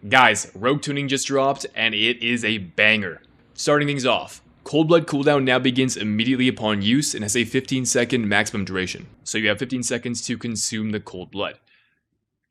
Guys, Rogue Tuning just dropped, and it is a banger. Starting things off, Cold Blood cooldown now begins immediately upon use and has a 15-second maximum duration. So you have 15 seconds to consume the Cold Blood.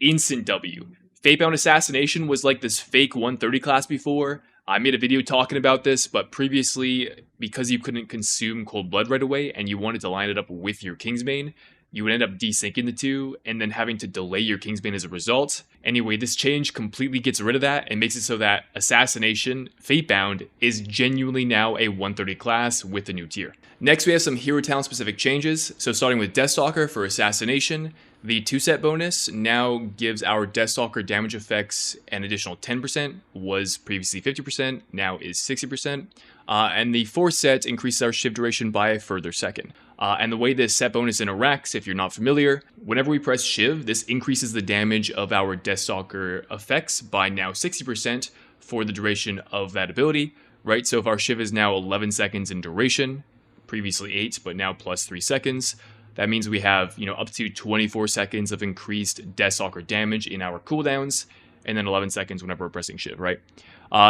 Instant W. Fatebound Assassination was like this fake 130 class before. I made a video talking about this, but previously, because you couldn't consume Cold Blood right away and you wanted to line it up with your Kingsbane, you would end up desyncing the two and then having to delay your Kingsbane as a result. Anyway, this change completely gets rid of that and makes it so that Assassination, Fatebound, is genuinely now a 130 class with the new tier. Next, we have some hero talent specific changes. So starting with Stalker for Assassination, the 2-set bonus now gives our Stalker damage effects an additional 10%, was previously 50%, now is 60%. And the 4-set increases our shift duration by a further second. And the way this set bonus interacts, if you're not familiar, whenever we press Shiv, this increases the damage of our Stalker effects by now 60% for the duration of that ability, right? So if our Shiv is now 11 seconds in duration, previously 8, but now plus 3 seconds, that means we have, up to 24 seconds of increased Stalker damage in our cooldowns, and then 11 seconds whenever we're pressing Shiv, right?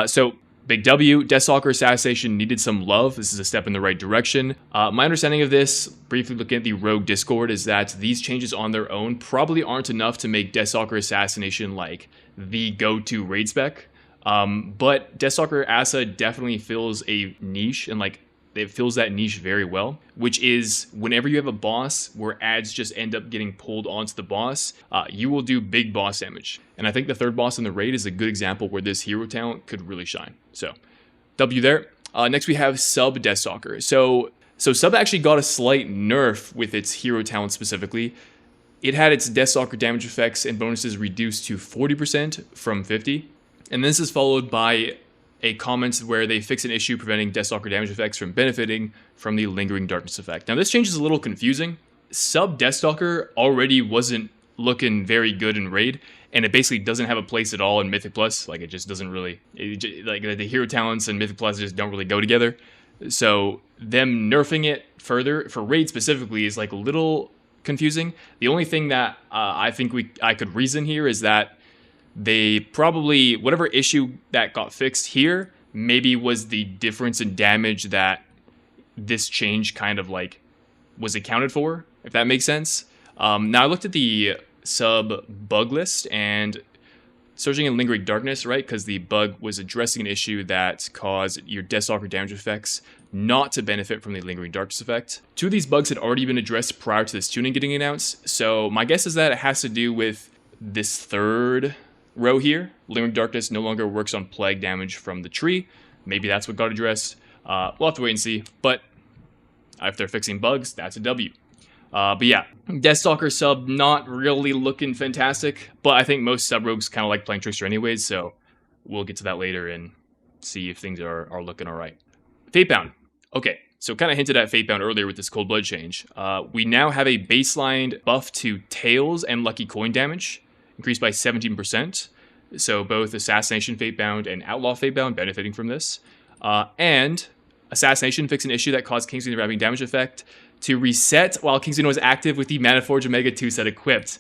So Big W, Stalker Assassination needed some love. This is a step in the right direction. My understanding of this, briefly looking at the Rogue Discord, is that these changes on their own probably aren't enough to make Stalker Assassination like the go-to raid spec. But Stalker Assa definitely fills a niche, and it fills that niche very well, which is whenever you have a boss where ads just end up getting pulled onto the boss, you will do big boss damage. And I think the third boss in the raid is a good example where this hero talent could really shine. So, W there. Next we have Sub Stalker. So Sub actually got a slight nerf with its hero talent specifically. It had its Stalker damage effects and bonuses reduced to 40% from 50%. And this is followed by a comment where they fix an issue preventing Stalker damage effects from benefiting from the Lingering Darkness effect. Now this change is a little confusing. Sub Stalker already wasn't looking very good in raid, and it basically doesn't have a place at all in Mythic Plus. It just doesn't really, the hero talents and Mythic Plus just don't really go together. So them nerfing it further for raid specifically is a little confusing. The only thing that I think I could reason here is that they probably, whatever issue that got fixed here, maybe was the difference in damage that this change kind of was accounted for, if that makes sense. Now I looked at the sub bug list and searching in Lingering Darkness, right? Because the bug was addressing an issue that caused your Stalker damage effects not to benefit from the Lingering Darkness effect. 2 of these bugs had already been addressed prior to this tuning getting announced, so my guess is that it has to do with this third row here. Lingering Darkness no longer works on plague damage from the tree. Maybe that's what got addressed. We'll have to wait and see. But if they're fixing bugs, that's a W. But yeah, Stalker sub not really looking fantastic. But I think most sub rogues kind of like playing Trickster anyways, so we'll get to that later and see if things are looking all right. Fatebound. Okay, so kind of hinted at Fatebound earlier with this Cold Blood change. We now have a baseline buff to Tails and Lucky Coin damage, increased by 17%. So both Assassination Fatebound and Outlaw Fatebound benefiting from this. And Assassination fixed an issue that caused Kingsbane wrapping damage effect to reset while Kingsbane was active with the Maniforge Omega 2 set equipped.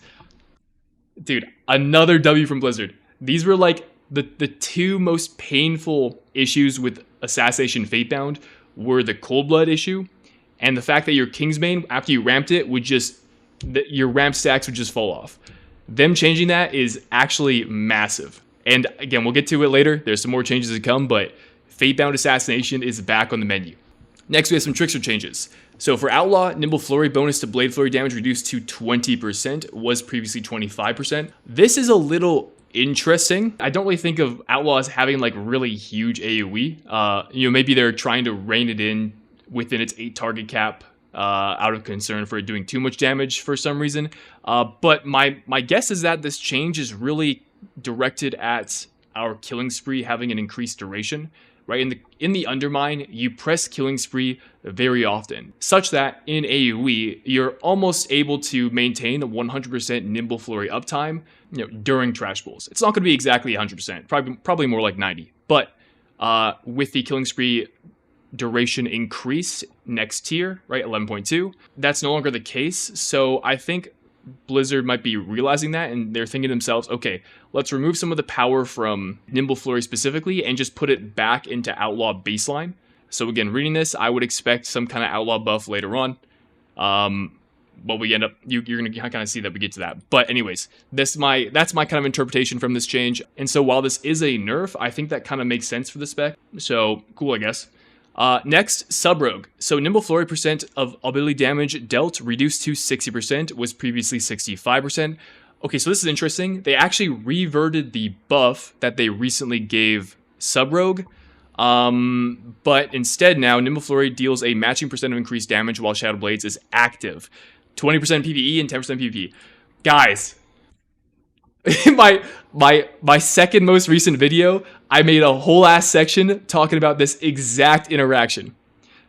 Dude, another W from Blizzard. These were the 2 most painful issues with Assassination Fatebound were the Cold Blood issue and the fact that your Kingsbane, after you ramped it, your ramp stacks would just fall off. Them changing that is actually massive. And again, we'll get to it later. There's some more changes to come, but Fatebound Assassination is back on the menu. Next, we have some Trickster changes. So for Outlaw, Nimble Flurry bonus to Blade Flurry damage reduced to 20%, was previously 25%. This is a little interesting. I don't really think of Outlaw as having really huge AoE. Maybe they're trying to rein it in within its 8 target cap, out of concern for it doing too much damage for some reason. But my guess is that this change is really directed at our Killing Spree having an increased duration, right? In the Undermine, you press Killing Spree very often, such that in AoE, you're almost able to maintain a 100% Nimble Flurry uptime, during Trash Pulls. It's not going to be exactly 100%, probably more like 90. But with the Killing Spree duration increase next tier, right, 11.2, that's no longer the case. So I think Blizzard might be realizing that, and they're thinking to themselves, okay, let's remove some of the power from Nimble Flurry specifically and just put it back into Outlaw baseline. So again, reading this, I would expect some kind of Outlaw buff later on. Well, we end up, you're going to kind of see that we get to that. But anyways, that's my kind of interpretation from this change. And so while this is a nerf, I think that kind of makes sense for the spec. So cool, I guess. Next, Sub Rogue. So Nimble Flurry percent of ability damage dealt reduced to 60%, was previously 65%. Okay, so this is interesting. They actually reverted the buff that they recently gave Sub Rogue. But instead now, Nimble Flurry deals a matching percent of increased damage while Shadow Blades is active. 20% PvE and 10% PvP. Guys, my second most recent video, I made a whole ass section talking about this exact interaction.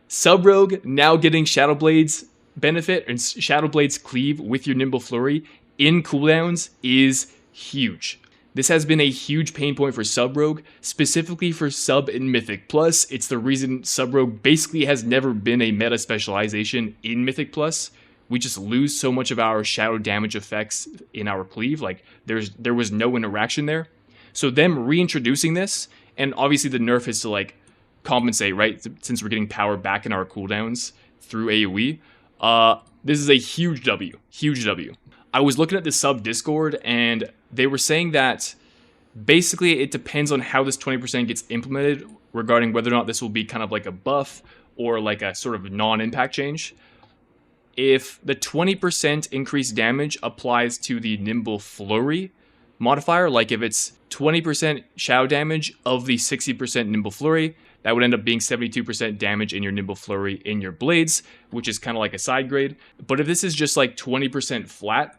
Sub Rogue now getting Shadow Blades benefit and Shadow Blades cleave with your Nimble Flurry in cooldowns is huge. This has been a huge pain point for Sub Rogue, specifically for Sub and Mythic Plus. It's the reason Sub Rogue basically has never been a meta specialization in Mythic Plus. We just lose so much of our shadow damage effects in our cleave. Like, there was no interaction there. So them reintroducing this, and obviously the nerf is to, like, compensate, right? Since we're getting power back in our cooldowns through AoE. This is a huge W. Huge W. I was looking at the sub Discord, and they were saying that basically it depends on how this 20% gets implemented regarding whether or not this will be kind of like a buff or like a sort of non-impact change. If the 20% increased damage applies to the Nimble Flurry modifier, like if it's 20% shadow damage of the 60% Nimble Flurry, that would end up being 72% damage in your Nimble Flurry in your blades, which is kind of like a side grade. But if this is just like 20% flat,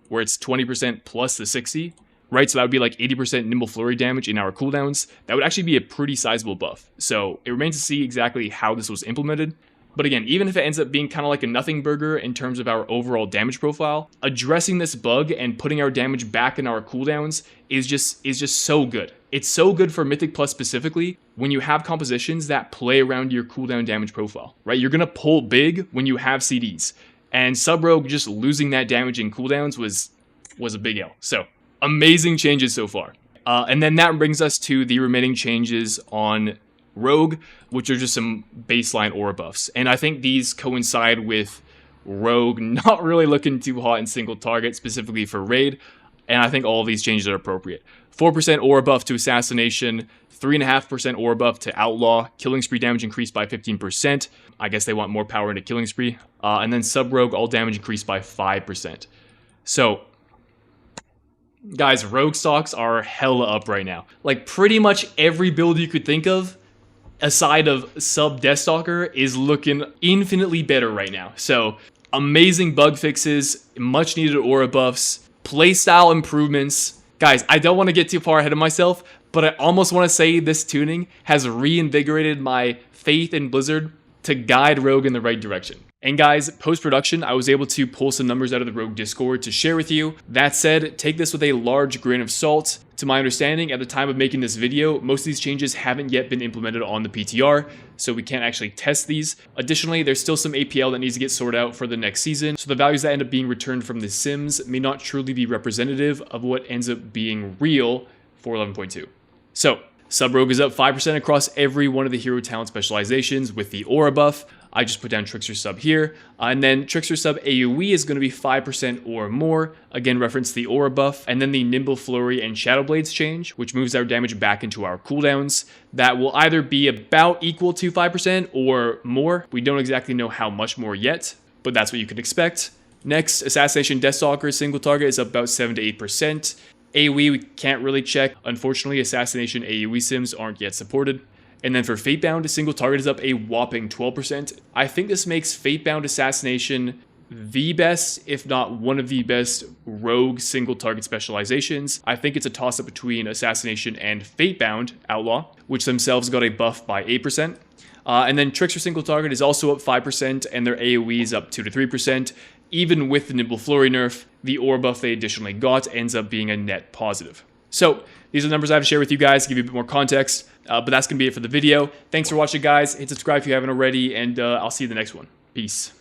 where it's 20% plus the 60, right? So that would be like 80% Nimble Flurry damage in our cooldowns. That would actually be a pretty sizable buff. So it remains to see exactly how this was implemented. But again, even if it ends up being kind of like a nothing burger in terms of our overall damage profile, addressing this bug and putting our damage back in our cooldowns is just so good. It's so good for Mythic Plus specifically when you have compositions that play around your cooldown damage profile, right? You're going to pull big when you have CDs. And Sub Rogue just losing that damage in cooldowns was a big L. So, amazing changes so far. And then that brings us to the remaining changes on Rogue, which are just some baseline aura buffs. And I think these coincide with Rogue not really looking too hot in single target, specifically for Raid. And I think all of these changes are appropriate. 4% aura buff to Assassination, 3.5% aura buff to Outlaw, Killing Spree damage increased by 15%. I guess they want more power into Killing Spree. And then Sub Rogue, all damage increased by 5%. So, guys, Rogue stocks are hella up right now. Like, pretty much every build you could think of, aside of Sub Deathstalker, is looking infinitely better right now. So, amazing bug fixes, much needed aura buffs, playstyle improvements. Guys, I don't want to get too far ahead of myself, but I almost want to say this tuning has reinvigorated my faith in Blizzard to guide Rogue in the right direction. And guys, post-production, I was able to pull some numbers out of the Rogue Discord to share with you. That said, take this with a large grain of salt. To my understanding, at the time of making this video, most of these changes haven't yet been implemented on the PTR, so we can't actually test these. Additionally, there's still some APL that needs to get sorted out for the next season, so the values that end up being returned from the Sims may not truly be representative of what ends up being real for 11.2. So, Sub Rogue is up 5% across every one of the hero talent specializations with the aura buff. I just put down Trickster sub here. And then Trickster sub AoE is going to be 5% or more. Again, reference the aura buff. And then the Nimble Flurry and Shadow Blades change, which moves our damage back into our cooldowns. That will either be about equal to 5% or more. We don't exactly know how much more yet, but that's what you could expect. Next, Assassination Deathstalker single target is up about 7 to 8%. AoE, we can't really check. Unfortunately, Assassination AoE sims aren't yet supported. And then for Fatebound, single target is up a whopping 12%. I think this makes Fatebound Assassination the best, if not one of the best, rogue single target specializations. I think it's a toss-up between Assassination and Fatebound Outlaw, which themselves got a buff by 8%. And then Trickster single target is also up 5%, and their AoE is up 2 to 3%. Even with the Nimble Flurry nerf, the aura buff they additionally got ends up being a net positive. So, these are the numbers I have to share with you guys to give you a bit more context. But that's going to be it for the video. Thanks for watching, guys. Hit subscribe if you haven't already, and I'll see you in the next one. Peace.